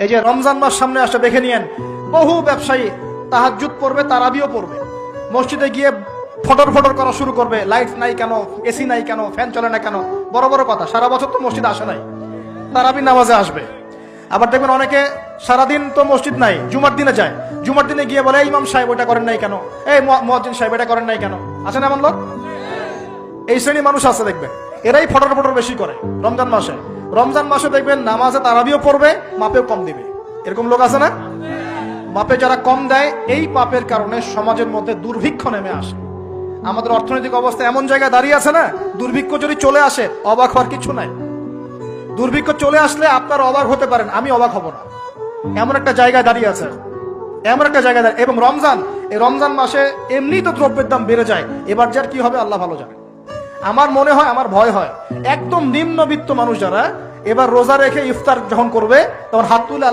এই যে রমজান মাস সামনে আসে দেখে নিয়েন, বহু ব্যবসায়ী তাহাজ্জুদ পড়বে, তারাবিও পড়বে, মসজিদে গিয়ে ফটর ফটর করা শুরু করবে, লাইট নাই কেন, এসি নাই কেন, ফ্যান চলে না কেন, বড় বড় কথা। সারা বছর তো মসজিদে আসে নাই, তারাবি নামাজে আসবে। আবার দেখবেন অনেকে সারাদিন তো মসজিদ নাই, জুমার দিনে যায়, জুমার দিনে গিয়ে বলে, এই ইমাম সাহেব ওইটা করেন নাই কেন, এই মুয়াজ্জিন সাহেব এটা করেন নাই কেন। আছে না এমন লোক? এই শ্রেণী মানুষ আছে দেখবেন, এরাই ফটর ফটর বেশি করে রমজান মাসে। রমজান মাসে দেখবেন নামাজে তারাবিও পড়বে, মাপেও কম দিবে। এরকম লোক আছে না? মাপে যারা কম দেয়, এই পাপের কারণে সমাজের মধ্যে দুর্ভিক্ষ নেমে আসে। আমাদের অর্থনৈতিক অবস্থা এমন জায়গায় দাঁড়িয়ে আছে না, দুর্ভিক্ষ যদি চলে আসে অবাক হওয়ার কিছু নাই। দুর্ভিক্ষ চলে আসলে আপনার অবাক হতে পারেন, আমি অবাক হব না। এমন একটা জায়গায় দাঁড়িয়ে আছে, এমন একটা জায়গায় দাঁড়িয়ে। এবং রমজান, এই রমজান মাসে এমনি তো দ্রব্যের দাম বেড়ে যায়, এবার যার কি হবে আল্লাহ ভালো জানে। আমার মনে হয়, আমার ভয় হয়, একদম নিম্নবিত্ত মানুষ যারা এবার রোজা রেখে ইফতার যখন করবে তখন হাত তুলে